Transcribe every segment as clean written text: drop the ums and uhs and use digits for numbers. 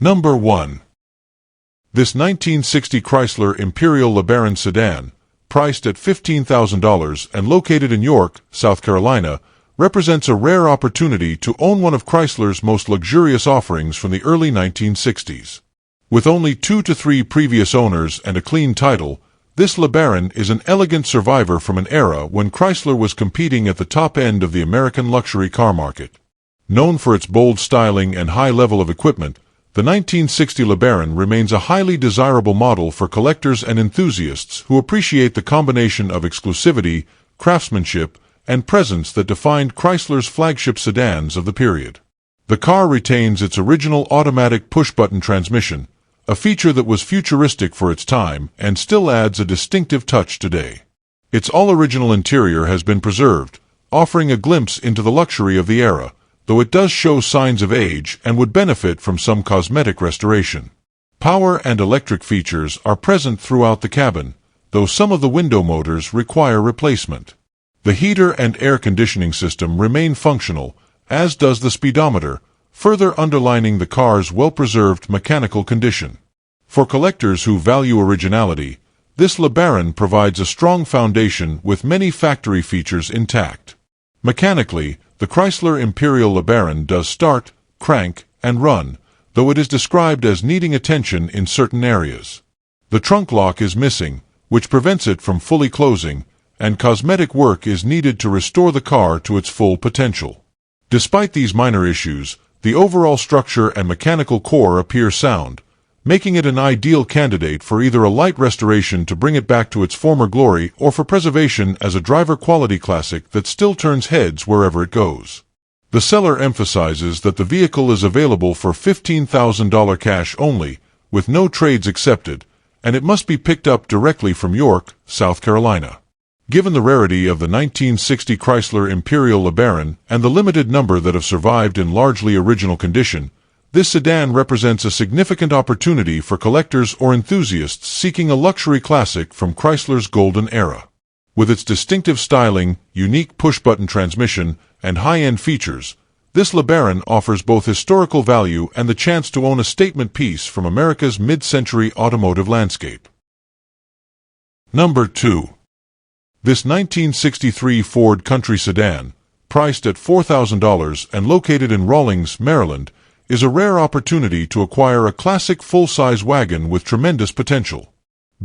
Number 1. This 1960 Chrysler Imperial LeBaron sedan, priced at $15,000 and located in York, South Carolina, represents a rare opportunity to own one of Chrysler's most luxurious offerings from the early 1960s. With only 2 to 3 previous owners and a clean title, this LeBaron is an elegant survivor from an era when Chrysler was competing at the top end of the American luxury car market. Known for its bold styling and high level of equipment, the 1960 LeBaron remains a highly desirable model for collectors and enthusiasts who appreciate the combination of exclusivity, craftsmanship, and presence that defined Chrysler's flagship sedans of the period. The car retains its original automatic push-button transmission, a feature that was futuristic for its time and still adds a distinctive touch today. Its all-original interior has been preserved, offering a glimpse into the luxury of the era, though it does show signs of age and would benefit from some cosmetic restoration. Power and electric features are present throughout the cabin, though some of the window motors require replacement. The heater and air conditioning system remain functional, as does the speedometer, further underlining the car's well-preserved mechanical condition. For collectors who value originality, this LeBaron provides a strong foundation with many factory features intact. Mechanically, the Chrysler Imperial LeBaron does start, crank, and run, though it is described as needing attention in certain areas. The trunk lock is missing, which prevents it from fully closing, and cosmetic work is needed to restore the car to its full potential. Despite these minor issues, the overall structure and mechanical core appear sound, making it an ideal candidate for either a light restoration to bring it back to its former glory or for preservation as a driver-quality classic that still turns heads wherever it goes. The seller emphasizes that the vehicle is available for $15,000 cash only, with no trades accepted, and it must be picked up directly from York, South Carolina. Given the rarity of the 1960 Chrysler Imperial LeBaron and the limited number that have survived in largely original condition, this sedan represents a significant opportunity for collectors or enthusiasts seeking a luxury classic from Chrysler's golden era. With its distinctive styling, unique push-button transmission, and high-end features, this LeBaron offers both historical value and the chance to own a statement piece from America's mid-century automotive landscape. Number 2. This 1963 Ford Country sedan, priced at $4,000 and located in Rawlings, Maryland, is a rare opportunity to acquire a classic full-size wagon with tremendous potential.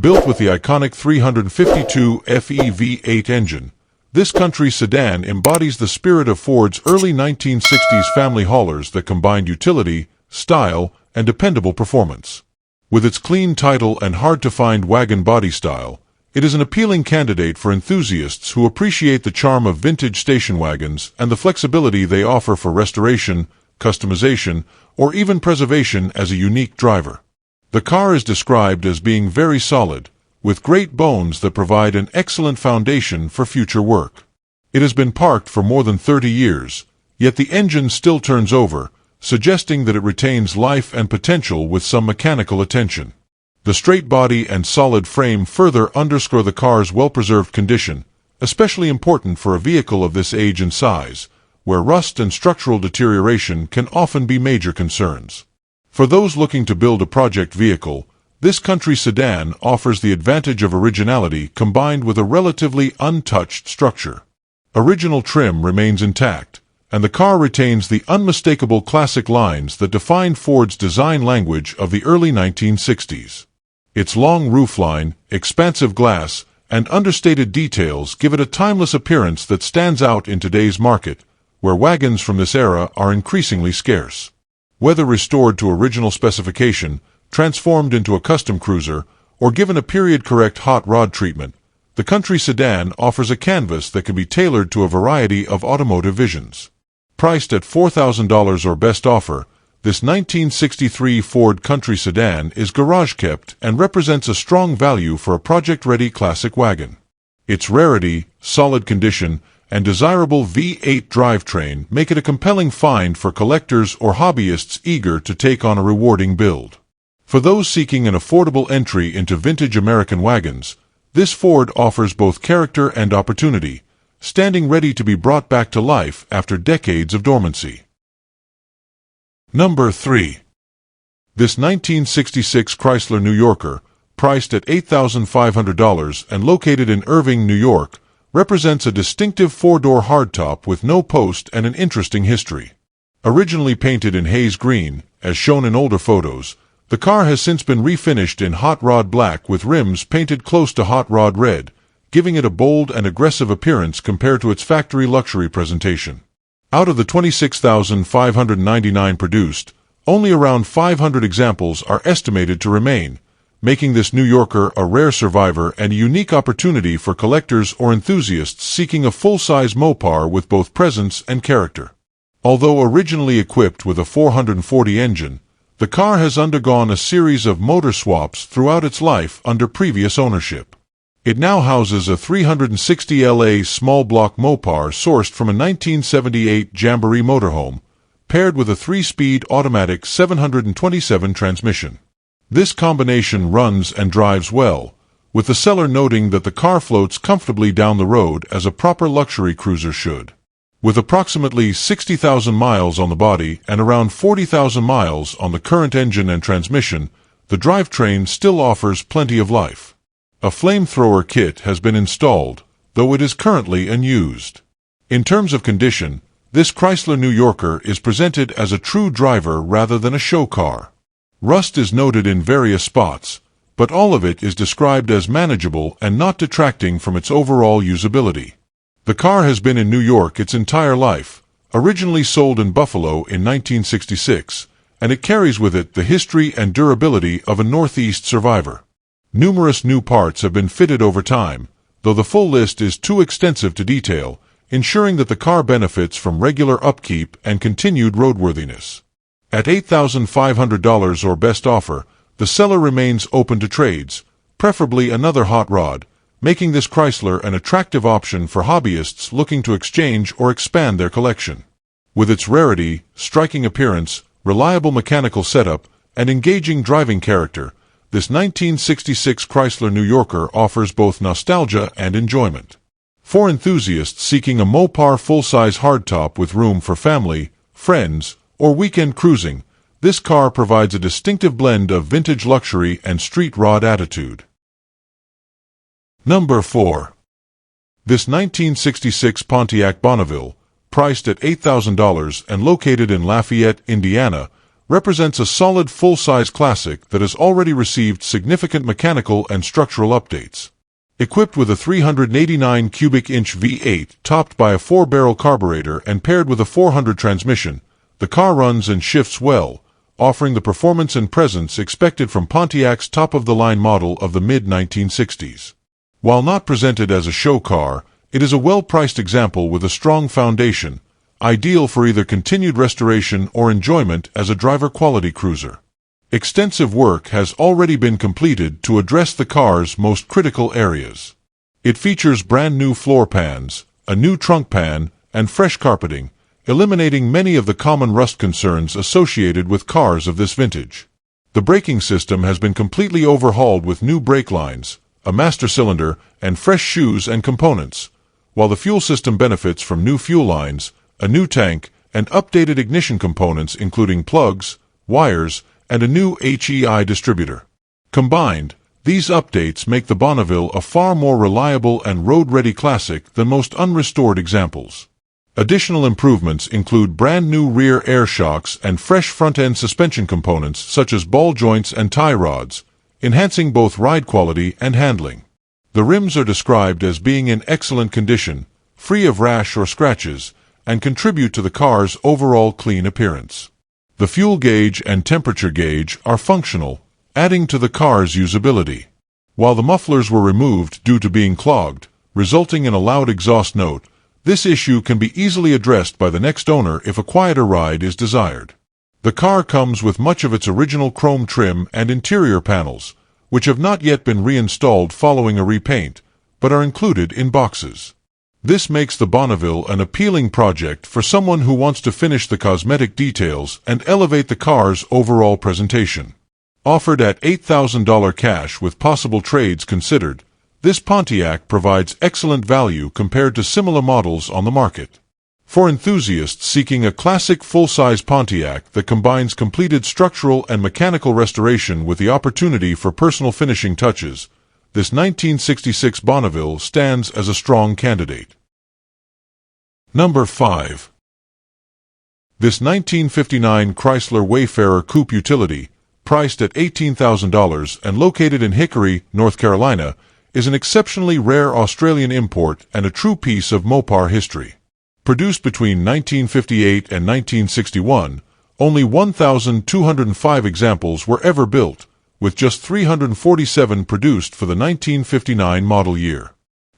Built with the iconic 352 FE V8 engine, this country sedan embodies the spirit of Ford's early 1960s family haulers that combined utility, style, and dependable performance. With its clean title and hard-to-find wagon body style, it is an appealing candidate for enthusiasts who appreciate the charm of vintage station wagons and the flexibility they offer for restoration, customization, or even preservation as a unique driver. The car is described as being very solid, with great bones that provide an excellent foundation for future work. It has been parked for more than 30 years, yet the engine still turns over, suggesting that it retains life and potential with some mechanical attention. The straight body and solid frame further underscore the car's well-preserved condition, especially important for a vehicle of this age and size, where rust and structural deterioration can often be major concerns. For those looking to build a project vehicle, this country sedan offers the advantage of originality combined with a relatively untouched structure. Original trim remains intact, and the car retains the unmistakable classic lines that defined Ford's design language of the early 1960s. Its long roofline, expansive glass, and understated details give it a timeless appearance that stands out in today's market, where wagons from this era are increasingly scarce. Whether restored to original specification, transformed into a custom cruiser, or given a period-correct hot rod treatment, the country sedan offers a canvas that can be tailored to a variety of automotive visions. Priced at $4,000 or best offer, this 1963 Ford Country sedan is garage-kept and represents a strong value for a project-ready classic wagon. Its rarity, solid condition, and desirable V8 drivetrain make it a compelling find for collectors or hobbyists eager to take on a rewarding build. For those seeking an affordable entry into vintage American wagons, this Ford offers both character and opportunity, standing ready to be brought back to life after decades of dormancy. Number 3. This 1966 Chrysler New Yorker, priced at $8,500 and located in Irving, New York, represents a distinctive four-door hardtop with no post and an interesting history. Originally painted in haze green, as shown in older photos, the car has since been refinished in hot rod black with rims painted close to hot rod red, giving it a bold and aggressive appearance compared to its factory luxury presentation. Out of the 26,599 produced, only around 500 examples are estimated to remain, making this New Yorker a rare survivor and a unique opportunity for collectors or enthusiasts seeking a full-size Mopar with both presence and character. Although originally equipped with a 440 engine, the car has undergone a series of motor swaps throughout its life under previous ownership. It now houses a 360 LA small block Mopar sourced from a 1978 Jamboree motorhome, paired with a 3-speed automatic 727 transmission. This combination runs and drives well, with the seller noting that the car floats comfortably down the road as a proper luxury cruiser should. With approximately 60,000 miles on the body and around 40,000 miles on the current engine and transmission, the drivetrain still offers plenty of life. A flamethrower kit has been installed, though it is currently unused. In terms of condition, this Chrysler New Yorker is presented as a true driver rather than a show car. Rust is noted in various spots, but all of it is described as manageable and not detracting from its overall usability. The car has been in New York its entire life, originally sold in Buffalo in 1966, and it carries with it the history and durability of a Northeast survivor. Numerous new parts have been fitted over time, though the full list is too extensive to detail, ensuring that the car benefits from regular upkeep and continued roadworthiness. At $8,500 or best offer, the seller remains open to trades, preferably another hot rod, making this Chrysler an attractive option for hobbyists looking to exchange or expand their collection. With its rarity, striking appearance, reliable mechanical setup, and engaging driving character, this 1966 Chrysler New Yorker offers both nostalgia and enjoyment. For enthusiasts seeking a Mopar full-size hardtop with room for family, friends, or weekend cruising, this car provides a distinctive blend of vintage luxury and street rod attitude. Number 4. This 1966 Pontiac Bonneville, priced at $8,000 and located in Lafayette, Indiana, represents a solid full-size classic that has already received significant mechanical and structural updates. Equipped with a 389 cubic inch V8 topped by a 4-barrel carburetor and paired with a 400 transmission, the car runs and shifts well, offering the performance and presence expected from Pontiac's top-of-the-line model of the mid-1960s. While not presented as a show car, it is a well-priced example with a strong foundation, ideal for either continued restoration or enjoyment as a driver-quality cruiser. Extensive work has already been completed to address the car's most critical areas. It features brand-new floor pans, a new trunk pan, and fresh carpeting, eliminating many of the common rust concerns associated with cars of this vintage. The braking system has been completely overhauled with new brake lines, a master cylinder, and fresh shoes and components, while the fuel system benefits from new fuel lines, a new tank, and updated ignition components including plugs, wires, and a new HEI distributor. Combined, these updates make the Bonneville a far more reliable and road-ready classic than most unrestored examples. Additional improvements include brand-new rear air shocks and fresh front-end suspension components such as ball joints and tie rods, enhancing both ride quality and handling. The rims are described as being in excellent condition, free of rash or scratches, and contribute to the car's overall clean appearance. The fuel gauge and temperature gauge are functional, adding to the car's usability. While the mufflers were removed due to being clogged, resulting in a loud exhaust note, this issue can be easily addressed by the next owner if a quieter ride is desired. The car comes with much of its original chrome trim and interior panels, which have not yet been reinstalled following a repaint, but are included in boxes. This makes the Bonneville an appealing project for someone who wants to finish the cosmetic details and elevate the car's overall presentation. Offered at $8,000 cash with possible trades considered, this Pontiac provides excellent value compared to similar models on the market. For enthusiasts seeking a classic full-size Pontiac that combines completed structural and mechanical restoration with the opportunity for personal finishing touches, this 1966 Bonneville stands as a strong candidate. Number 5. This 1959 Chrysler Wayfarer Coupe Utility, priced at $18,000 and located in Hickory, North Carolina, is an exceptionally rare Australian import and a true piece of Mopar history. Produced between 1958 and 1961, only 1,205 examples were ever built, with just 347 produced for the 1959 model year.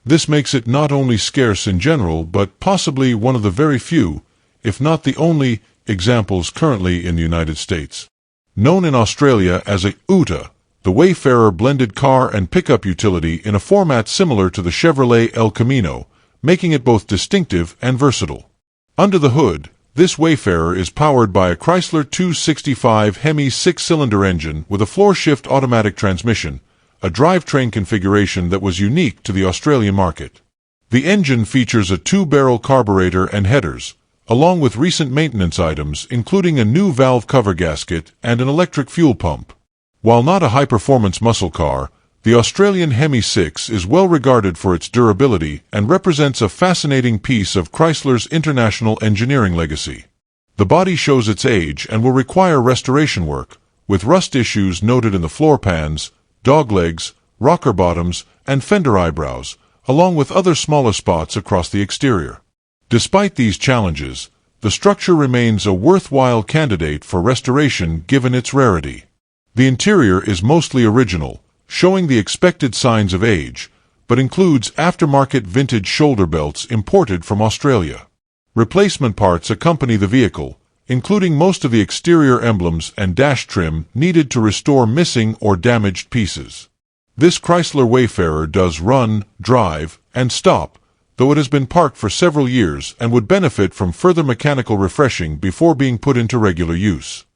This makes it not only scarce in general, but possibly one of the very few, if not the only, examples currently in the United States. Known in Australia as a UTA, the Wayfarer blended car and pickup utility in a format similar to the Chevrolet El Camino, making it both distinctive and versatile. Under the hood, this Wayfarer is powered by a Chrysler 265 Hemi 6-cylinder engine with a floor-shift automatic transmission, a drivetrain configuration that was unique to the Australian market. The engine features a 2-barrel carburetor and headers, along with recent maintenance items including a new valve cover gasket and an electric fuel pump. While not a high-performance muscle car, the Australian Hemi 6 is well regarded for its durability and represents a fascinating piece of Chrysler's international engineering legacy. The body shows its age and will require restoration work, with rust issues noted in the floor pans, doglegs, rocker bottoms, and fender eyebrows, along with other smaller spots across the exterior. Despite these challenges, the structure remains a worthwhile candidate for restoration given its rarity. The interior is mostly original, showing the expected signs of age, but includes aftermarket vintage shoulder belts imported from Australia. Replacement parts accompany the vehicle, including most of the exterior emblems and dash trim needed to restore missing or damaged pieces. This Chrysler Wayfarer does run, drive, and stop, though it has been parked for several years and would benefit from further mechanical refreshing before being put into regular use.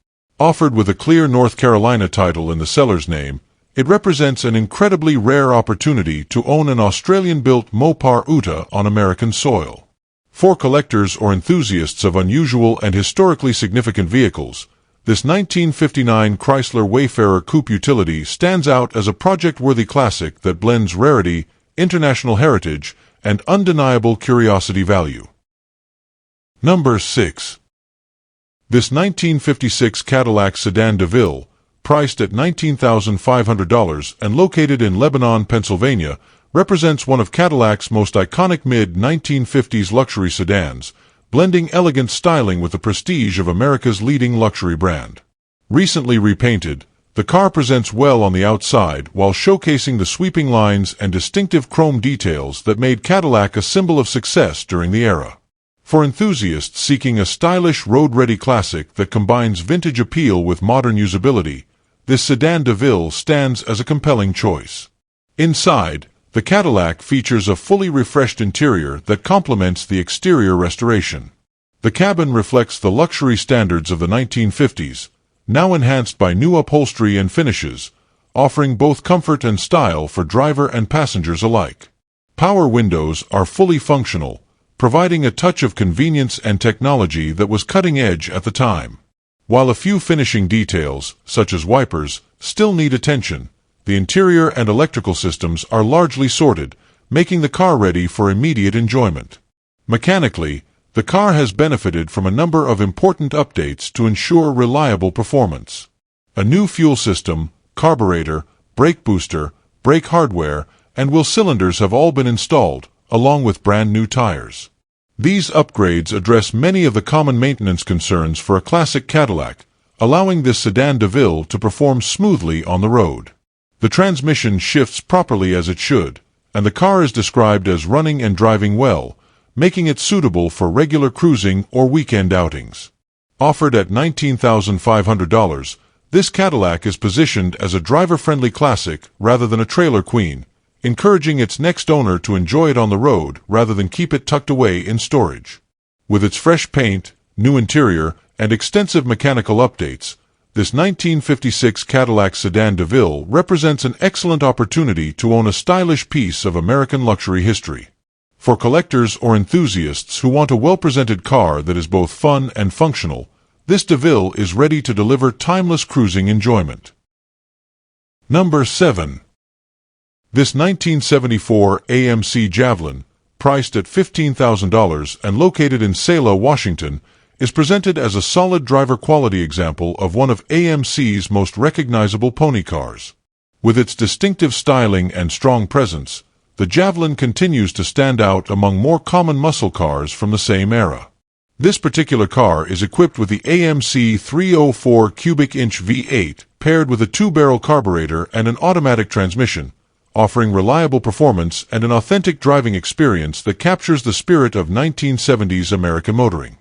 Offered with a clear North Carolina title in the seller's name, it represents an incredibly rare opportunity to own an Australian-built Mopar UTA on American soil. For collectors or enthusiasts of unusual and historically significant vehicles, this 1959 Chrysler Wayfarer Coupe Utility stands out as a project-worthy classic that blends rarity, international heritage, and undeniable curiosity value. Number 6. This 1956 Cadillac Sedan DeVille, priced at $19,500 and located in Lebanon, Pennsylvania, represents one of Cadillac's most iconic mid-1950s luxury sedans, blending elegant styling with the prestige of America's leading luxury brand. Recently repainted, the car presents well on the outside while showcasing the sweeping lines and distinctive chrome details that made Cadillac a symbol of success during the era. For enthusiasts seeking a stylish road-ready classic that combines vintage appeal with modern usability, this Sedan DeVille stands as a compelling choice. Inside, the Cadillac features a fully refreshed interior that complements the exterior restoration. The cabin reflects the luxury standards of the 1950s, now enhanced by new upholstery and finishes, offering both comfort and style for driver and passengers alike. Power windows are fully functional, providing a touch of convenience and technology that was cutting edge at the time. While a few finishing details, such as wipers, still need attention, the interior and electrical systems are largely sorted, making the car ready for immediate enjoyment. Mechanically, the car has benefited from a number of important updates to ensure reliable performance. A new fuel system, carburetor, brake booster, brake hardware, and wheel cylinders have all been installed, along with brand new tires. These upgrades address many of the common maintenance concerns for a classic Cadillac, allowing this Sedan DeVille to perform smoothly on the road. The transmission shifts properly as it should, and the car is described as running and driving well, making it suitable for regular cruising or weekend outings. Offered at $19,500, this Cadillac is positioned as a driver-friendly classic rather than a trailer queen, encouraging its next owner to enjoy it on the road rather than keep it tucked away in storage. With its fresh paint, new interior, and extensive mechanical updates, this 1956 Cadillac Sedan DeVille represents an excellent opportunity to own a stylish piece of American luxury history. For collectors or enthusiasts who want a well-presented car that is both fun and functional, this DeVille is ready to deliver timeless cruising enjoyment. Number 7. This 1974 AMC Javelin, priced at $15,000 and located in Selah, Washington, is presented as a solid driver quality example of one of AMC's most recognizable pony cars. With its distinctive styling and strong presence, the Javelin continues to stand out among more common muscle cars from the same era. This particular car is equipped with the AMC 304 cubic inch V8 paired with a 2-barrel carburetor and an automatic transmission, offering reliable performance and an authentic driving experience that captures the spirit of 1970s American motoring.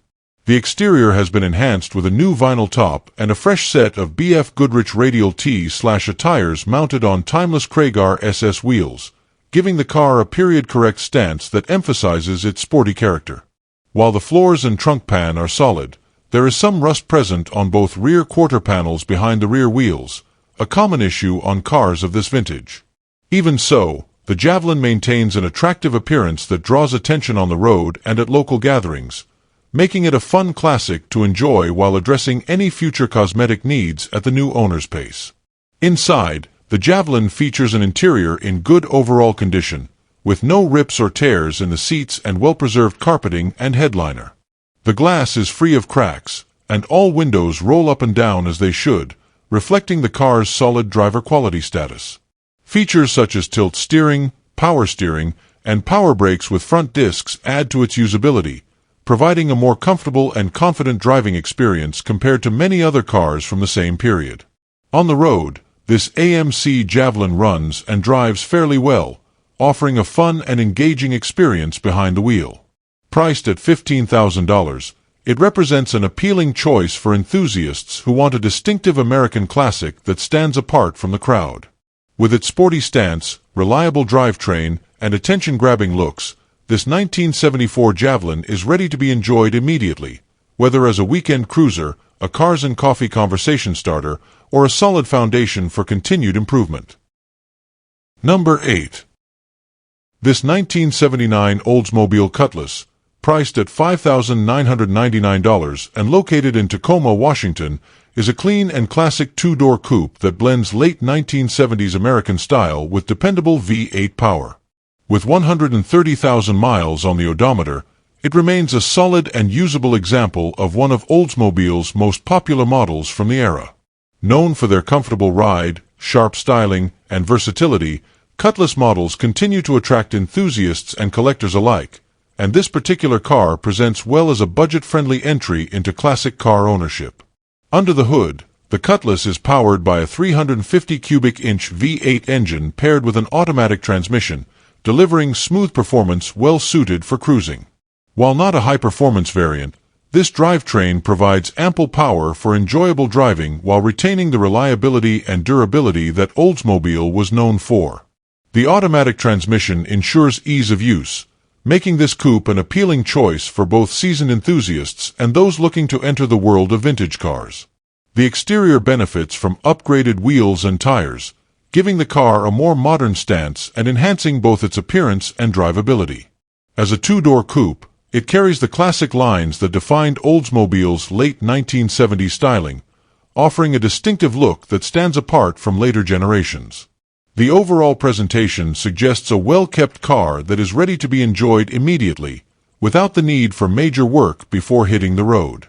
The exterior has been enhanced with a new vinyl top and a fresh set of BF Goodrich radial T/A tires mounted on timeless Craigar SS wheels, giving the car a period-correct stance that emphasizes its sporty character. While the floors and trunk pan are solid, there is some rust present on both rear quarter panels behind the rear wheels, a common issue on cars of this vintage. Even so, the Javelin maintains an attractive appearance that draws attention on the road and at local gatherings, making it a fun classic to enjoy while addressing any future cosmetic needs at the new owner's pace. Inside, the Javelin features an interior in good overall condition, with no rips or tears in the seats and well-preserved carpeting and headliner. The glass is free of cracks, and all windows roll up and down as they should, reflecting the car's solid driver quality status. Features such as tilt steering, power steering, and power brakes with front discs add to its usability, providing a more comfortable and confident driving experience compared to many other cars from the same period. On the road, this AMC Javelin runs and drives fairly well, offering a fun and engaging experience behind the wheel. Priced at $15,000, it represents an appealing choice for enthusiasts who want a distinctive American classic that stands apart from the crowd. With its sporty stance, reliable drivetrain, and attention-grabbing looks, this 1974 Javelin is ready to be enjoyed immediately, whether as a weekend cruiser, a cars and coffee conversation starter, or a solid foundation for continued improvement. Number 8. This 1979 Oldsmobile Cutlass, priced at $5,999 and located in Tacoma, Washington, is a clean and classic two-door coupe that blends late 1970s American style with dependable V8 power. With 130,000 miles on the odometer, it remains a solid and usable example of one of Oldsmobile's most popular models from the era. Known for their comfortable ride, sharp styling, and versatility, Cutlass models continue to attract enthusiasts and collectors alike, and this particular car presents well as a budget-friendly entry into classic car ownership. Under the hood, the Cutlass is powered by a 350 cubic inch V8 engine paired with an automatic transmission, delivering smooth performance well suited for cruising. While not a high-performance variant, this drivetrain provides ample power for enjoyable driving while retaining the reliability and durability that Oldsmobile was known for. The automatic transmission ensures ease of use, making this coupe an appealing choice for both seasoned enthusiasts and those looking to enter the world of vintage cars. The exterior benefits from upgraded wheels and tires, giving the car a more modern stance and enhancing both its appearance and drivability. As a two-door coupe, it carries the classic lines that defined Oldsmobile's late 1970s styling, offering a distinctive look that stands apart from later generations. The overall presentation suggests a well-kept car that is ready to be enjoyed immediately, without the need for major work before hitting the road.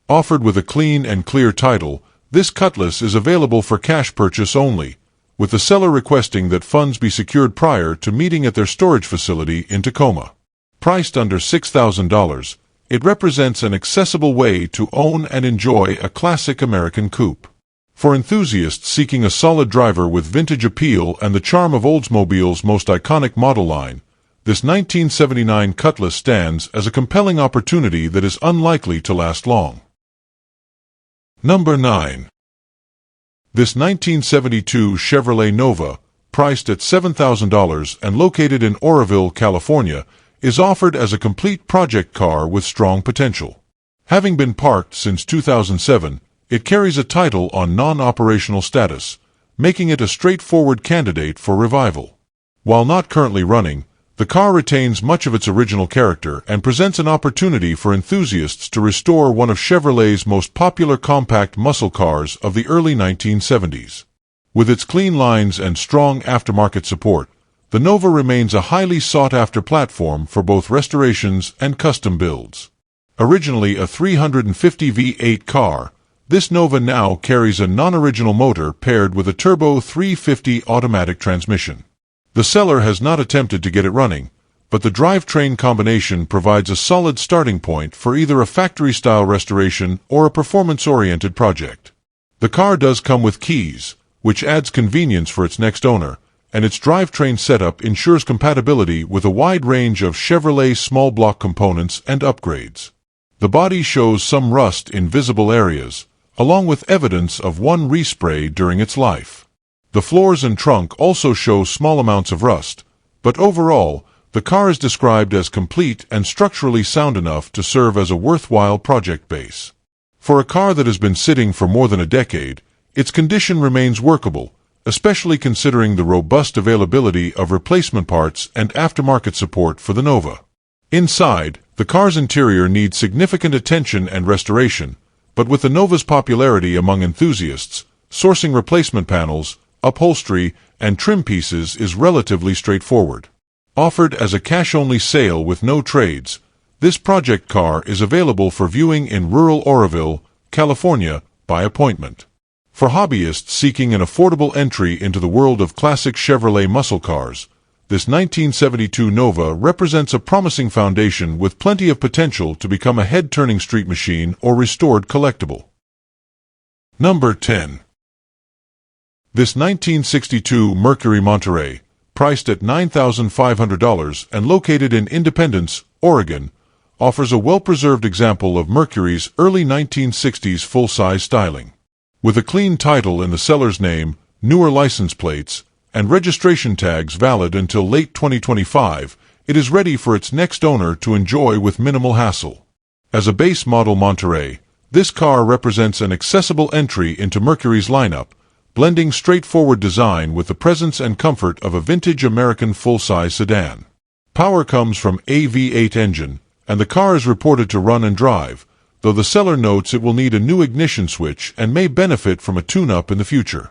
Offered with a clean and clear title, this Cutlass is available for cash purchase only, with the seller requesting that funds be secured prior to meeting at their storage facility in Tacoma. Priced under $6,000, it represents an accessible way to own and enjoy a classic American coupe. For enthusiasts seeking a solid driver with vintage appeal and the charm of Oldsmobile's most iconic model line, this 1979 Cutlass stands as a compelling opportunity that is unlikely to last long. Number 9. This 1972 Chevrolet Nova, priced at $7,000 and located in Oroville, California, is offered as a complete project car with strong potential. Having been parked since 2007, it carries a title on non-operational status, making it a straightforward candidate for revival. While not currently running, The car retains much of its original character and presents an opportunity for enthusiasts to restore one of Chevrolet's most popular compact muscle cars of the early 1970s. With its clean lines and strong aftermarket support, the Nova remains a highly sought-after platform for both restorations and custom builds. Originally a 350 V8 car, this Nova now carries a non-original motor paired with a turbo 350 automatic transmission. The seller has not attempted to get it running, but the drivetrain combination provides a solid starting point for either a factory-style restoration or a performance-oriented project. The car does come with keys, which adds convenience for its next owner, and its drivetrain setup ensures compatibility with a wide range of Chevrolet small block components and upgrades. The body shows some rust in visible areas, along with evidence of one respray during its life. The floors and trunk also show small amounts of rust, but overall, the car is described as complete and structurally sound enough to serve as a worthwhile project base. For a car that has been sitting for more than a decade, its condition remains workable, especially considering the robust availability of replacement parts and aftermarket support for the Nova. Inside, the car's interior needs significant attention and restoration, but with the Nova's popularity among enthusiasts, sourcing replacement panels, upholstery, and trim pieces is relatively straightforward. Offered as a cash-only sale with no trades, this project car is available for viewing in rural Oroville, California, by appointment. For hobbyists seeking an affordable entry into the world of classic Chevrolet muscle cars, this 1972 Nova represents a promising foundation with plenty of potential to become a head-turning street machine or restored collectible. Number 10. This 1962 Mercury Monterey, priced at $9,500 and located in Independence, Oregon, offers a well-preserved example of Mercury's early 1960s full-size styling. With a clean title in the seller's name, newer license plates, and registration tags valid until late 2025, it is ready for its next owner to enjoy with minimal hassle. As a base model Monterey, this car represents an accessible entry into Mercury's lineup, blending straightforward design with the presence and comfort of a vintage American full-size sedan. Power comes from a V8 engine, and the car is reported to run and drive, though the seller notes it will need a new ignition switch and may benefit from a tune-up in the future.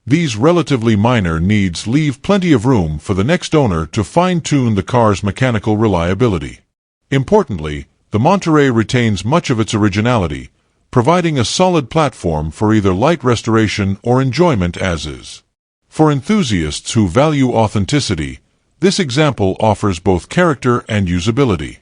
These relatively minor needs leave plenty of room for the next owner to fine-tune the car's mechanical reliability. Importantly, the Monterey retains much of its originality, providing a solid platform for either light restoration or enjoyment as is. For enthusiasts who value authenticity, this example offers both character and usability.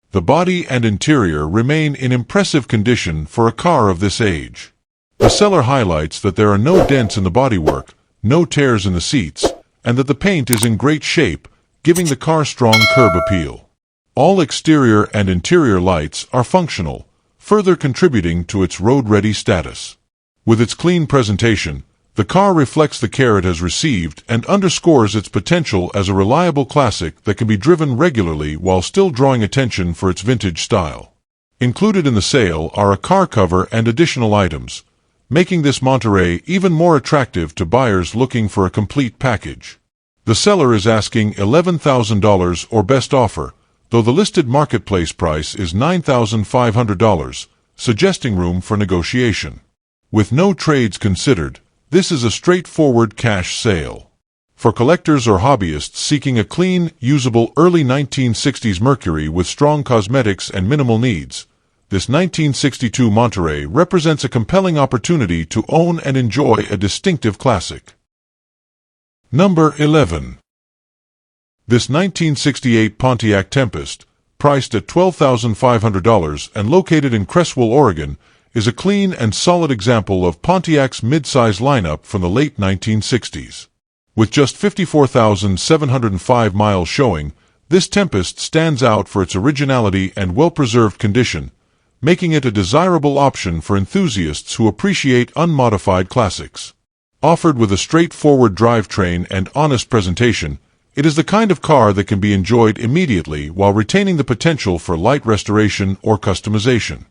The body and interior remain in impressive condition for a car of this age. The seller highlights that there are no dents in the bodywork, no tears in the seats, and that the paint is in great shape, giving the car strong curb appeal. All exterior and interior lights are functional, further contributing to its road-ready status. With its clean presentation, the car reflects the care it has received and underscores its potential as a reliable classic that can be driven regularly while still drawing attention for its vintage style. Included in the sale are a car cover and additional items, making this Monterey even more attractive to buyers looking for a complete package. The seller is asking $11,000 or best offer, though the listed marketplace price is $9,500, suggesting room for negotiation. With no trades considered, this is a straightforward cash sale. For collectors or hobbyists seeking a clean, usable early 1960s Mercury with strong cosmetics and minimal needs, this 1962 Monterey represents a compelling opportunity to own and enjoy a distinctive classic. Number 11. This 1968 Pontiac Tempest, priced at $12,500 and located in Creswell, Oregon, is a clean and solid example of Pontiac's mid-size lineup from the late 1960s. With just 54,705 miles showing, this Tempest stands out for its originality and well-preserved condition, making it a desirable option for enthusiasts who appreciate unmodified classics. Offered with a straightforward drivetrain and honest presentation, it is the kind of car that can be enjoyed immediately while retaining the potential for light restoration or customization.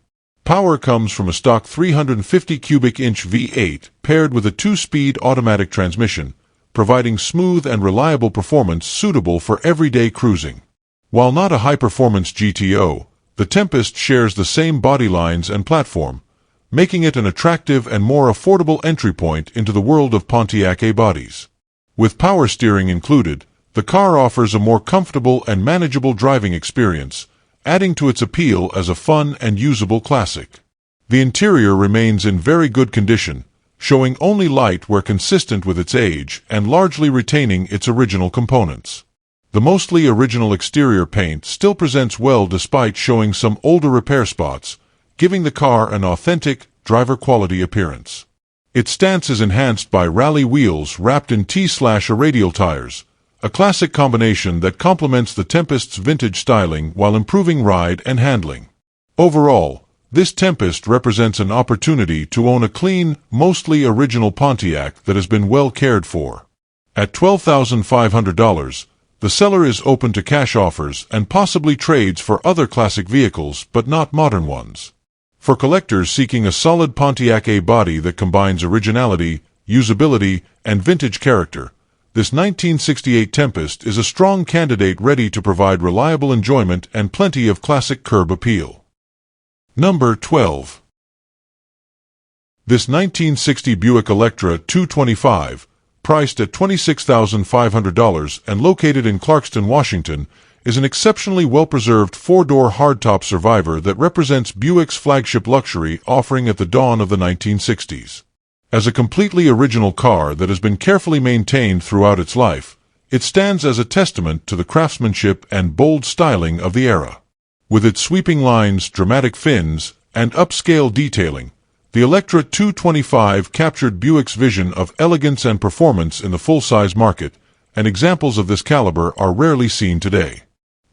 Power comes from a stock 350 cubic inch V8 paired with a 2-speed automatic transmission, providing smooth and reliable performance suitable for everyday cruising. While not a high-performance GTO, the Tempest shares the same body lines and platform, making it an attractive and more affordable entry point into the world of Pontiac A-bodies. With power steering included, the car offers a more comfortable and manageable driving experience, adding to its appeal as a fun and usable classic. The interior remains in very good condition, showing only light where consistent with its age and largely retaining its original components. The mostly original exterior paint still presents well despite showing some older repair spots, giving the car an authentic, driver-quality appearance. Its stance is enhanced by rally wheels wrapped in T/A radial tires, a classic combination that complements the Tempest's vintage styling while improving ride and handling. Overall, this Tempest represents an opportunity to own a clean, mostly original Pontiac that has been well cared for. At $12,500, the seller is open to cash offers and possibly trades for other classic vehicles but not modern ones. For collectors seeking a solid Pontiac A-body that combines originality, usability, and vintage character, this 1968 Tempest is a strong candidate ready to provide reliable enjoyment and plenty of classic curb appeal. Number 12. This 1960 Buick Electra 225, priced at $26,500 and located in Clarkston, Washington, is an exceptionally well-preserved four-door hardtop survivor that represents Buick's flagship luxury offering at the dawn of the 1960s. As a completely original car that has been carefully maintained throughout its life, it stands as a testament to the craftsmanship and bold styling of the era. With its sweeping lines, dramatic fins, and upscale detailing, the Electra 225 captured Buick's vision of elegance and performance in the full-size market, and examples of this caliber are rarely seen today.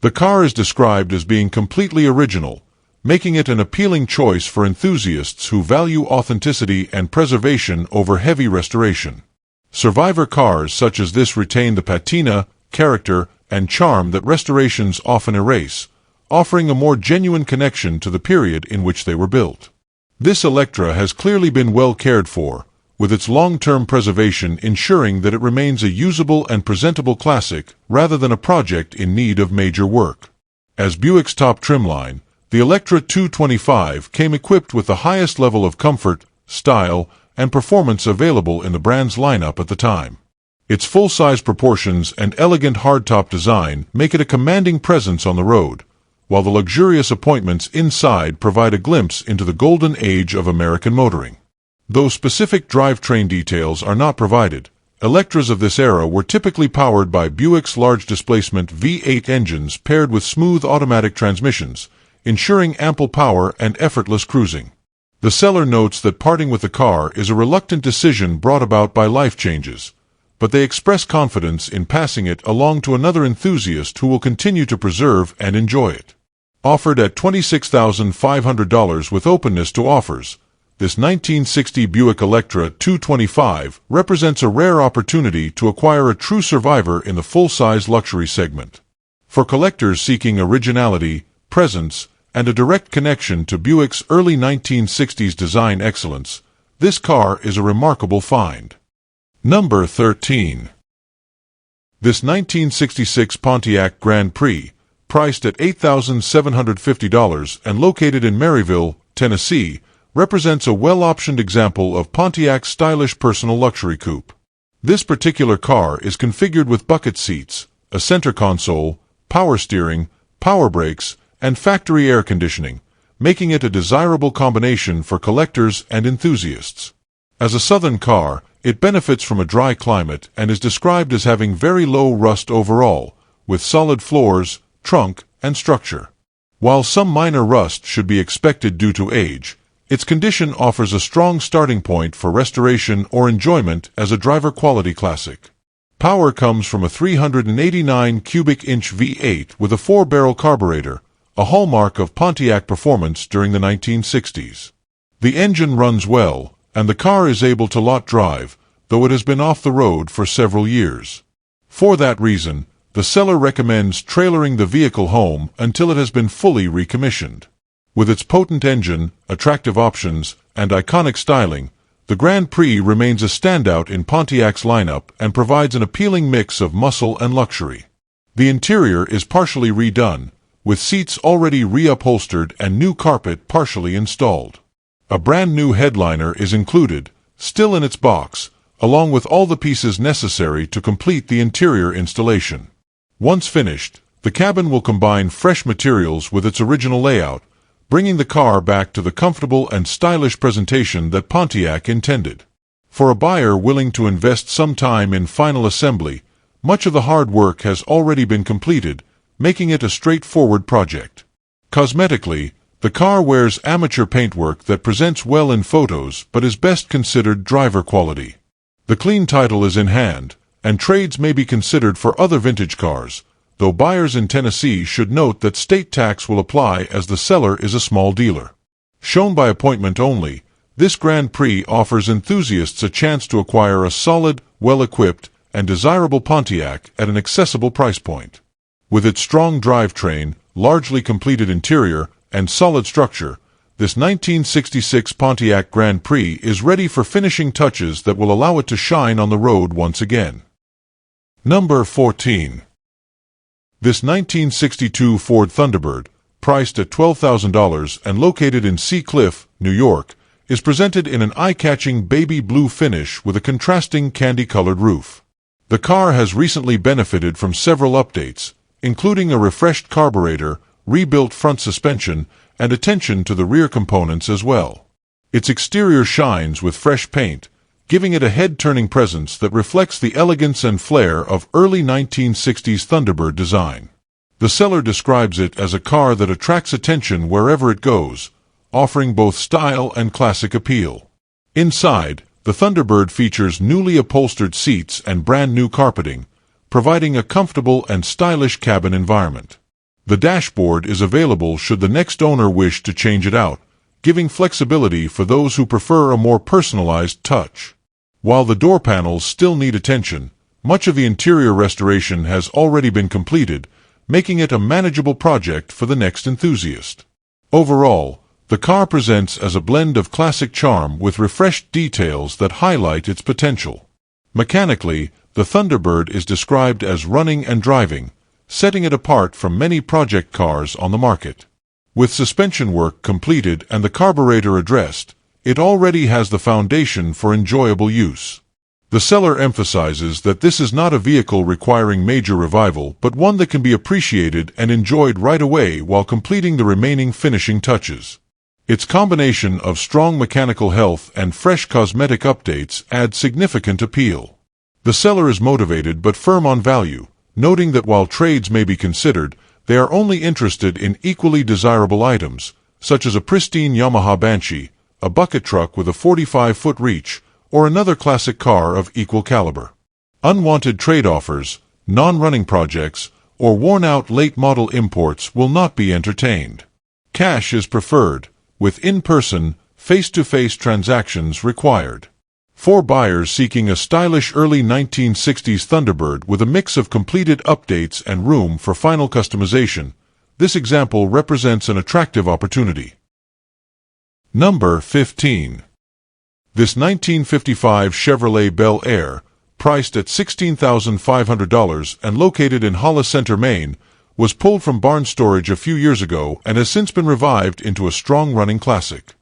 The car is described as being completely original, making it an appealing choice for enthusiasts who value authenticity and preservation over heavy restoration. Survivor cars such as this retain the patina, character, and charm that restorations often erase, offering a more genuine connection to the period in which they were built. This Electra has clearly been well cared for, with its long-term preservation ensuring that it remains a usable and presentable classic rather than a project in need of major work. As Buick's top trim line, the Electra 225 came equipped with the highest level of comfort, style, and performance available in the brand's lineup at the time. Its full-size proportions and elegant hardtop design make it a commanding presence on the road, while the luxurious appointments inside provide a glimpse into the golden age of American motoring. Though specific drivetrain details are not provided, Electras of this era were typically powered by Buick's large-displacement V8 engines paired with smooth automatic transmissions, ensuring ample power and effortless cruising. The seller notes that parting with the car is a reluctant decision brought about by life changes, but they express confidence in passing it along to another enthusiast who will continue to preserve and enjoy it. Offered at $26,500 with openness to offers, this 1960 Buick Electra 225 represents a rare opportunity to acquire a true survivor in the full-size luxury segment. For collectors seeking originality, presence, and a direct connection to Buick's early 1960s design excellence, this car is a remarkable find. Number 13. This 1966 Pontiac Grand Prix, priced at $8,750 and located in Maryville, Tennessee, represents a well-optioned example of Pontiac's stylish personal luxury coupe. This particular car is configured with bucket seats, a center console, power steering, power brakes, and factory air conditioning, making it a desirable combination for collectors and enthusiasts. As a southern car, it benefits from a dry climate and is described as having very low rust overall, with solid floors, trunk, and structure. While some minor rust should be expected due to age, its condition offers a strong starting point for restoration or enjoyment as a driver-quality classic. Power comes from a 389 cubic inch V8 with a 4-barrel carburetor, a hallmark of Pontiac performance during the 1960s. The engine runs well, and the car is able to lot drive, though it has been off the road for several years. For that reason, the seller recommends trailering the vehicle home until it has been fully recommissioned. With its potent engine, attractive options, and iconic styling, The Grand Prix remains a standout in Pontiac's lineup and provides an appealing mix of muscle and luxury. The interior is partially redone, with seats already reupholstered and new carpet partially installed. A brand new headliner is included, still in its box, along with all the pieces necessary to complete the interior installation. Once finished, the cabin will combine fresh materials with its original layout, bringing the car back to the comfortable and stylish presentation that Pontiac intended. For a buyer willing to invest some time in final assembly, much of the hard work has already been completed, making it a straightforward project. Cosmetically, the car wears amateur paintwork that presents well in photos but is best considered driver quality. The clean title is in hand, and trades may be considered for other vintage cars, though buyers in Tennessee should note that state tax will apply as the seller is a small dealer. Shown by appointment only, this Grand Prix offers enthusiasts a chance to acquire a solid, well-equipped, and desirable Pontiac at an accessible price point. With its strong drivetrain, largely completed interior, and solid structure, this 1966 Pontiac Grand Prix is ready for finishing touches that will allow it to shine on the road once again. Number 14. This 1962 Ford Thunderbird, priced at $12,000 and located in Sea Cliff, New York, is presented in an eye-catching baby blue finish with a contrasting candy-colored roof. The car has recently benefited from several updates, including a refreshed carburetor, rebuilt front suspension, and attention to the rear components as well. Its exterior shines with fresh paint, giving it a head-turning presence that reflects the elegance and flair of early 1960s Thunderbird design. The seller describes it as a car that attracts attention wherever it goes, offering both style and classic appeal. Inside, the Thunderbird features newly upholstered seats and brand-new carpeting, providing a comfortable and stylish cabin environment. The dashboard is available should the next owner wish to change it out, giving flexibility for those who prefer a more personalized touch. While the door panels still need attention, much of the interior restoration has already been completed, making it a manageable project for the next enthusiast. Overall, the car presents as a blend of classic charm with refreshed details that highlight its potential. Mechanically, the Thunderbird is described as running and driving, setting it apart from many project cars on the market. With suspension work completed and the carburetor addressed, it already has the foundation for enjoyable use. The seller emphasizes that this is not a vehicle requiring major revival, but one that can be appreciated and enjoyed right away while completing the remaining finishing touches. Its combination of strong mechanical health and fresh cosmetic updates adds significant appeal. The seller is motivated but firm on value, noting that while trades may be considered, they are only interested in equally desirable items, such as a pristine Yamaha Banshee, a bucket truck with a 45-foot reach, or another classic car of equal caliber. Unwanted trade offers, non-running projects, or worn-out late-model imports will not be entertained. Cash is preferred, with in-person, face-to-face transactions required. For buyers seeking a stylish early 1960s Thunderbird with a mix of completed updates and room for final customization, this example represents an attractive opportunity. Number 15. This 1955 Chevrolet Bel Air, priced at $16,500 and located in Hollis Center, Maine, was pulled from barn storage a few years ago and has since been revived into a strong-running classic.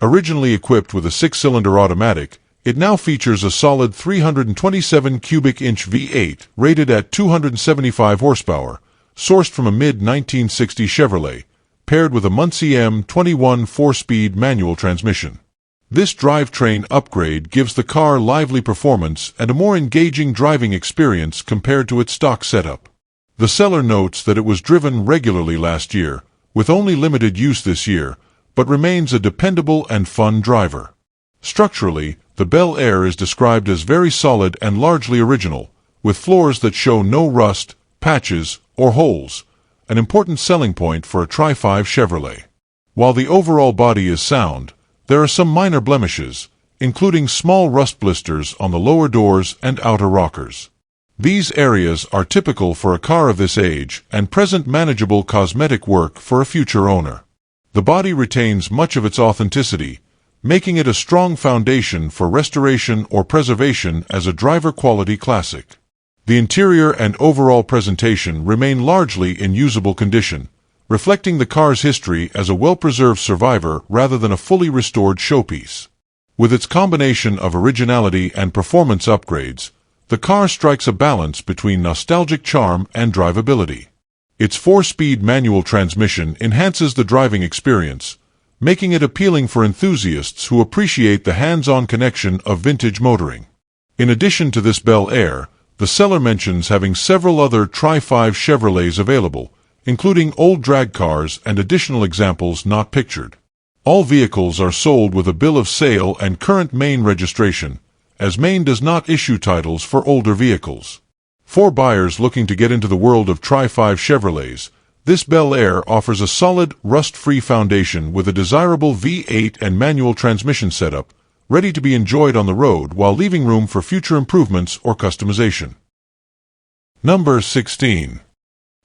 Originally equipped with a 6-cylinder automatic, it now features a solid 327 cubic inch V8 rated at 275 horsepower, sourced from a mid-1960 Chevrolet, paired with a Muncie M21 4-speed manual transmission. This drivetrain upgrade gives the car lively performance and a more engaging driving experience compared to its stock setup. The seller notes that it was driven regularly last year, with only limited use this year, but remains a dependable and fun driver. Structurally, the Bel Air is described as very solid and largely original, with floors that show no rust, patches, or holes, an important selling point for a Tri-5 Chevrolet. While the overall body is sound, there are some minor blemishes, including small rust blisters on the lower doors and outer rockers. These areas are typical for a car of this age and present manageable cosmetic work for a future owner. The body retains much of its authenticity, making it a strong foundation for restoration or preservation as a driver-quality classic. The interior and overall presentation remain largely in usable condition, reflecting the car's history as a well-preserved survivor rather than a fully restored showpiece. With its combination of originality and performance upgrades, the car strikes a balance between nostalgic charm and drivability. Its 4-speed manual transmission enhances the driving experience, making it appealing for enthusiasts who appreciate the hands-on connection of vintage motoring. In addition to this Bel Air, the seller mentions having several other Tri-5 Chevrolets available, including old drag cars and additional examples not pictured. All vehicles are sold with a bill of sale and current Maine registration, as Maine does not issue titles for older vehicles. For buyers looking to get into the world of Tri-5 Chevrolets, this Bel Air offers a solid, rust-free foundation with a desirable V8 and manual transmission setup, ready to be enjoyed on the road while leaving room for future improvements or customization. Number 16.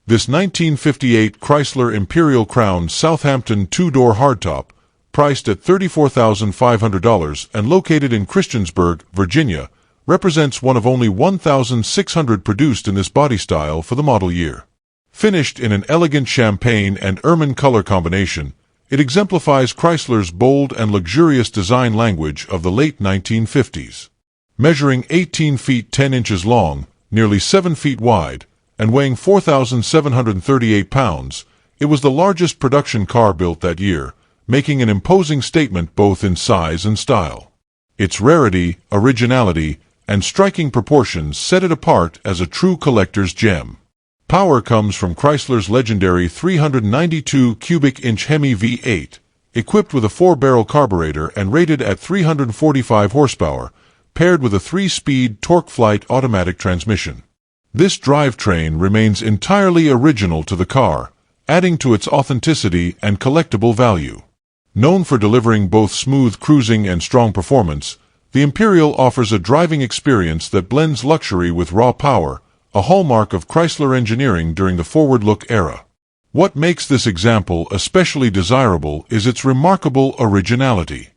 This 1958 Chrysler Imperial Crown Southampton 2-door hardtop, priced at $34,500 and located in Christiansburg, Virginia, represents one of only 1,600 produced in this body style for the model year. Finished in an elegant champagne and ermine color combination, it exemplifies Chrysler's bold and luxurious design language of the late 1950s. Measuring 18 feet 10 inches long, nearly 7 feet wide, and weighing 4,738 pounds, it was the largest production car built that year, making an imposing statement both in size and style. Its rarity, originality, and striking proportions set it apart as a true collector's gem. Power comes from Chrysler's legendary 392 cubic inch Hemi V8, equipped with a 4-barrel carburetor and rated at 345 horsepower, paired with a 3-speed TorqueFlite automatic transmission. This drivetrain remains entirely original to the car, adding to its authenticity and collectible value. Known for delivering both smooth cruising and strong performance, the Imperial offers a driving experience that blends luxury with raw power, a hallmark of Chrysler engineering during the forward-look era. What makes this example especially desirable is its remarkable originality.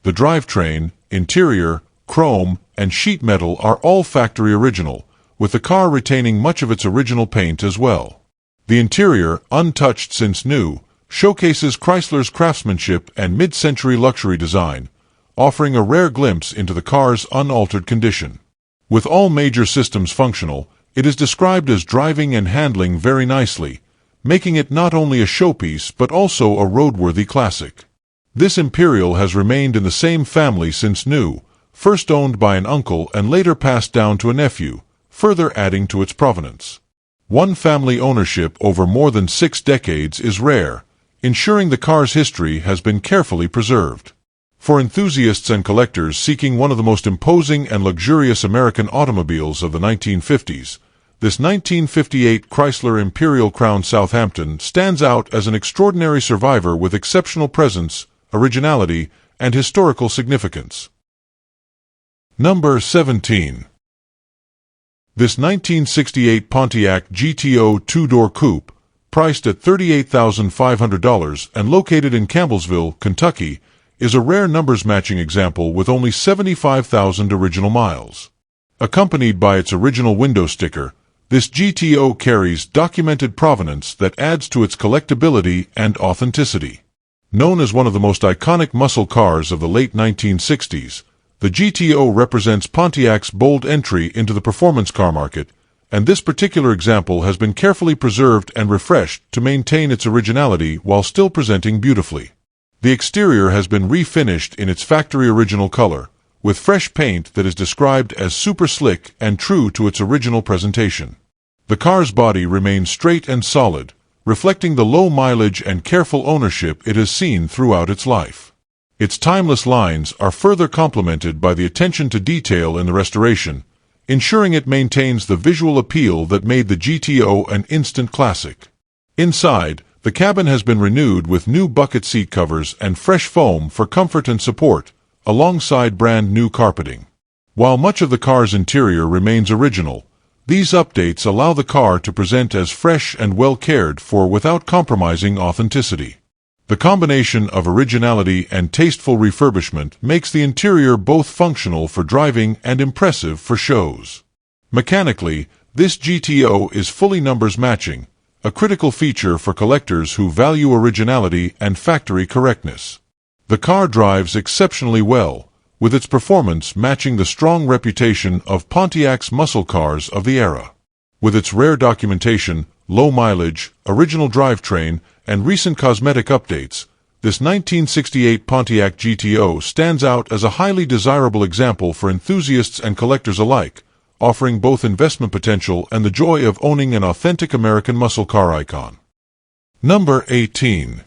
The drivetrain, interior, chrome, and sheet metal are all factory original, with the car retaining much of its original paint as well. The interior, untouched since new, showcases Chrysler's craftsmanship and mid-century luxury design, offering a rare glimpse into the car's unaltered condition. With all major systems functional, it is described as driving and handling very nicely, making it not only a showpiece but also a roadworthy classic. This Imperial has remained in the same family since new, first owned by an uncle and later passed down to a nephew, further adding to its provenance. One family ownership over more than 6 decades is rare, ensuring the car's history has been carefully preserved. For enthusiasts and collectors seeking one of the most imposing and luxurious American automobiles of the 1950s, this 1958 Chrysler Imperial Crown Southampton stands out as an extraordinary survivor with exceptional presence, originality, and historical significance. Number 17. This 1968 Pontiac GTO 2-door coupe, priced at $38,500 and located in Campbellsville, Kentucky, is a rare numbers-matching example with only 75,000 original miles. Accompanied by its original window sticker, this GTO carries documented provenance that adds to its collectability and authenticity. Known as one of the most iconic muscle cars of the late 1960s, the GTO represents Pontiac's bold entry into the performance car market, and this particular example has been carefully preserved and refreshed to maintain its originality while still presenting beautifully. The exterior has been refinished in its factory original color, with fresh paint that is described as super slick and true to its original presentation. The car's body remains straight and solid, reflecting the low mileage and careful ownership it has seen throughout its life. Its timeless lines are further complemented by the attention to detail in the restoration, ensuring it maintains the visual appeal that made the GTO an instant classic. Inside, the cabin has been renewed with new bucket seat covers and fresh foam for comfort and support, alongside brand new carpeting. While much of the car's interior remains original, these updates allow the car to present as fresh and well cared for without compromising authenticity. The combination of originality and tasteful refurbishment makes the interior both functional for driving and impressive for shows. Mechanically, this GTO is fully numbers matching, a critical feature for collectors who value originality and factory correctness. The car drives exceptionally well, with its performance matching the strong reputation of Pontiac's muscle cars of the era. With its rare documentation, low mileage, original drivetrain, and recent cosmetic updates, this 1968 Pontiac GTO stands out as a highly desirable example for enthusiasts and collectors alike, offering both investment potential and the joy of owning an authentic American muscle car icon. Number 18.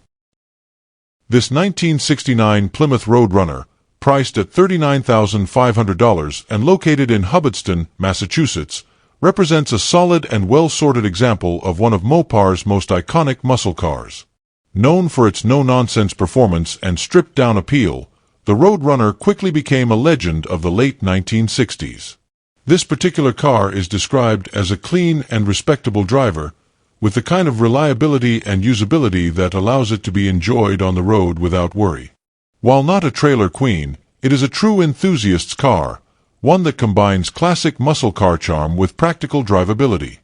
This 1969 Plymouth Roadrunner, priced at $39,500 and located in Hubbardston, Massachusetts, represents a solid and well-sorted example of one of Mopar's most iconic muscle cars. Known for its no-nonsense performance and stripped-down appeal, the Roadrunner quickly became a legend of the late 1960s. This particular car is described as a clean and respectable driver, with the kind of reliability and usability that allows it to be enjoyed on the road without worry. While not a trailer queen, it is a true enthusiast's car, one that combines classic muscle car charm with practical drivability.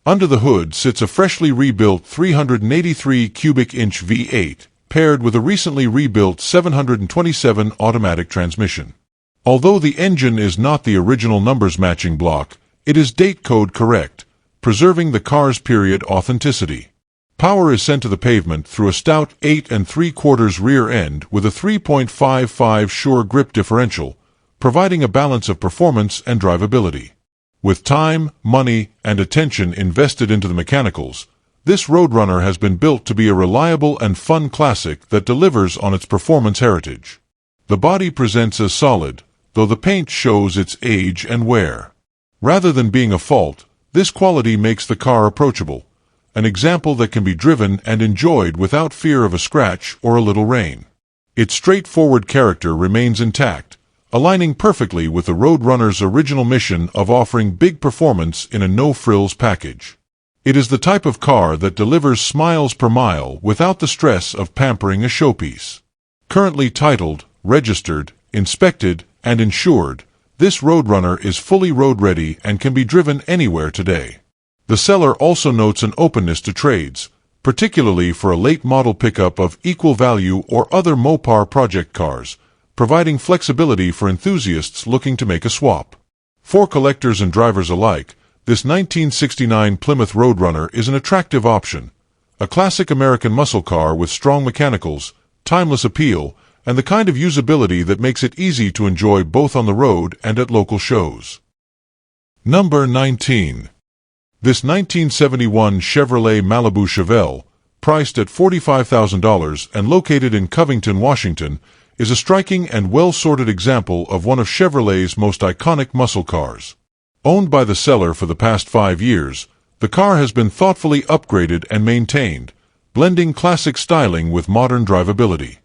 Under the hood sits a freshly rebuilt 383 cubic inch V8, paired with a recently rebuilt 727 automatic transmission. Although the engine is not the original numbers matching block, it is date code correct, preserving the car's period authenticity. Power is sent to the pavement through a stout 8 3/4 rear end with a 3.55 Sure grip differential, providing a balance of performance and drivability. With time, money, and attention invested into the mechanicals, this Roadrunner has been built to be a reliable and fun classic that delivers on its performance heritage. The body presents as solid, though the paint shows its age and wear. Rather than being a fault, this quality makes the car approachable, an example that can be driven and enjoyed without fear of a scratch or a little rain. Its straightforward character remains intact, aligning perfectly with the Roadrunner's original mission of offering big performance in a no-frills package. It is the type of car that delivers smiles per mile without the stress of pampering a showpiece. Currently titled, registered, inspected, and insured, this Roadrunner is fully road-ready and can be driven anywhere today. The seller also notes an openness to trades, particularly for a late-model pickup of equal value or other Mopar project cars, providing flexibility for enthusiasts looking to make a swap. For collectors and drivers alike, this 1969 Plymouth Roadrunner is an attractive option, a classic American muscle car with strong mechanicals, timeless appeal, and the kind of usability that makes it easy to enjoy both on the road and at local shows. Number 19. This 1971 Chevrolet Malibu Chevelle, priced at $45,000 and located in Covington, Washington, is a striking and well-sorted example of one of Chevrolet's most iconic muscle cars. Owned by the seller for the past 5 years, the car has been thoughtfully upgraded and maintained, blending classic styling with modern drivability.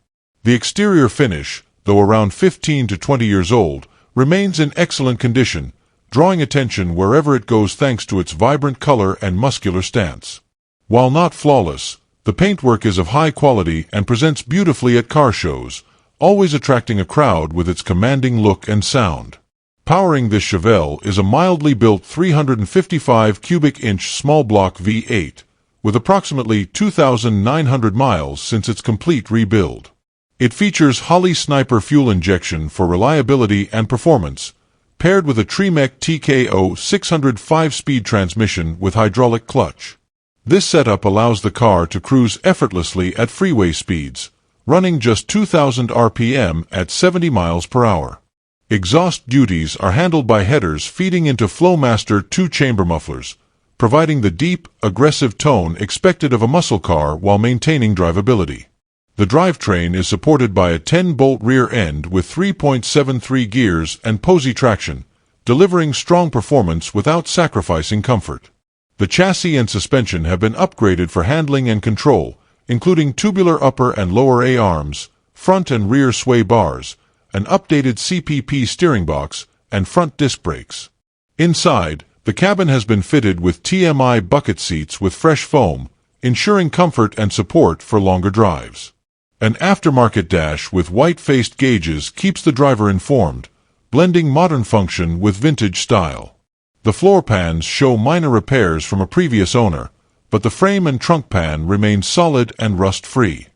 The exterior finish, though around 15 to 20 years old, remains in excellent condition, drawing attention wherever it goes thanks to its vibrant color and muscular stance. While not flawless, the paintwork is of high quality and presents beautifully at car shows, always attracting a crowd with its commanding look and sound. Powering this Chevelle is a mildly built 355 cubic inch small block V8, with approximately 2,900 miles since its complete rebuild. It features Holley Sniper fuel injection for reliability and performance, paired with a Tremec TKO 600 5-speed transmission with hydraulic clutch. This setup allows the car to cruise effortlessly at freeway speeds, running just 2,000 RPM at 70 miles per hour. Exhaust duties are handled by headers feeding into Flowmaster 2-chamber mufflers, providing the deep, aggressive tone expected of a muscle car while maintaining drivability. The drivetrain is supported by a 10-bolt rear end with 3.73 gears and posy traction, delivering strong performance without sacrificing comfort. The chassis and suspension have been upgraded for handling and control, including tubular upper and lower A-arms, front and rear sway bars, an updated CPP steering box, and front disc brakes. Inside, the cabin has been fitted with TMI bucket seats with fresh foam, ensuring comfort and support for longer drives. An aftermarket dash with white-faced gauges keeps the driver informed, blending modern function with vintage style. The floor pans show minor repairs from a previous owner, but the frame and trunk pan remain solid and rust-free.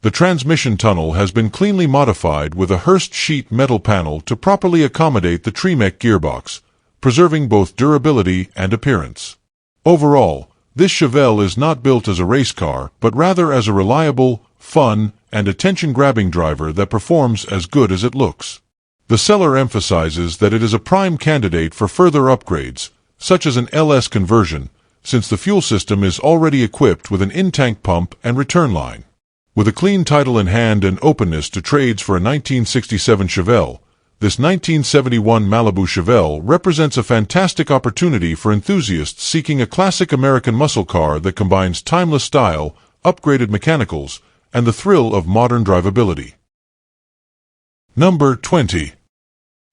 The transmission tunnel has been cleanly modified with a Hurst sheet metal panel to properly accommodate the Tremec gearbox, preserving both durability and appearance. Overall, this Chevelle is not built as a race car, but rather as a reliable, fun, and attention-grabbing driver that performs as good as it looks. The seller emphasizes that it is a prime candidate for further upgrades, such as an LS conversion, since the fuel system is already equipped with an in-tank pump and return line. With a clean title in hand and openness to trades for a 1967 Chevelle, this 1971 Malibu Chevelle represents a fantastic opportunity for enthusiasts seeking a classic American muscle car that combines timeless style, upgraded mechanicals, and the thrill of modern drivability. Number 20.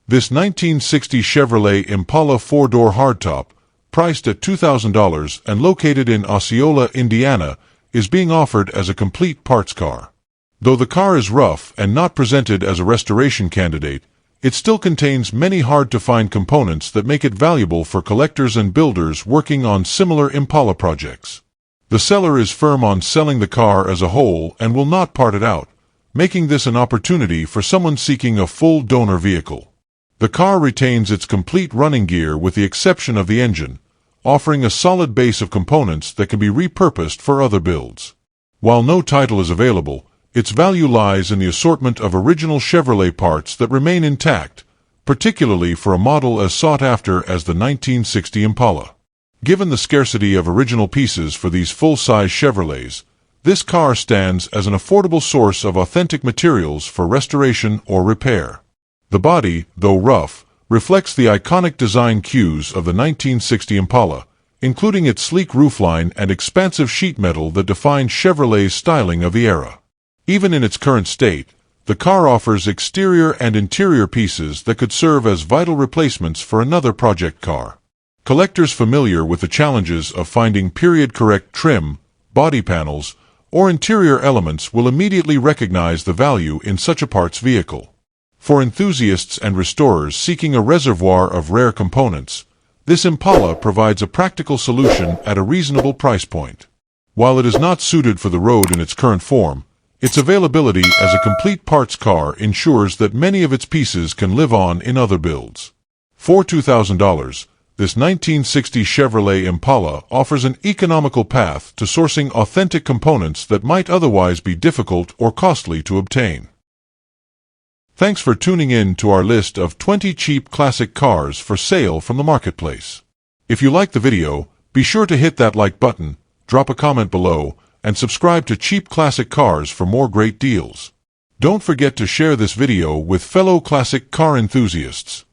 This 1960 Chevrolet Impala 4-door hardtop, priced at $2,000 and located in Osceola, Indiana, is being offered as a complete parts car. Though the car is rough and not presented as a restoration candidate, it still contains many hard-to-find components that make it valuable for collectors and builders working on similar Impala projects. The seller is firm on selling the car as a whole and will not part it out, making this an opportunity for someone seeking a full donor vehicle. The car retains its complete running gear with the exception of the engine, offering a solid base of components that can be repurposed for other builds. While no title is available, its value lies in the assortment of original Chevrolet parts that remain intact, particularly for a model as sought after as the 1960 Impala. Given the scarcity of original pieces for these full-size Chevrolets, this car stands as an affordable source of authentic materials for restoration or repair. The body, though rough, reflects the iconic design cues of the 1960 Impala, including its sleek roofline and expansive sheet metal that define Chevrolet's styling of the era. Even in its current state, the car offers exterior and interior pieces that could serve as vital replacements for another project car. Collectors familiar with the challenges of finding period-correct trim, body panels, or interior elements will immediately recognize the value in such a parts vehicle. For enthusiasts and restorers seeking a reservoir of rare components, this Impala provides a practical solution at a reasonable price point. While it is not suited for the road in its current form, its availability as a complete parts car ensures that many of its pieces can live on in other builds. For $2,000, this 1960 Chevrolet Impala offers an economical path to sourcing authentic components that might otherwise be difficult or costly to obtain. Thanks for tuning in to our list of 20 cheap classic cars for sale from the marketplace. If you liked the video, be sure to hit that like button, drop a comment below, and subscribe to Cheap Classic Cars for more great deals. Don't forget to share this video with fellow classic car enthusiasts.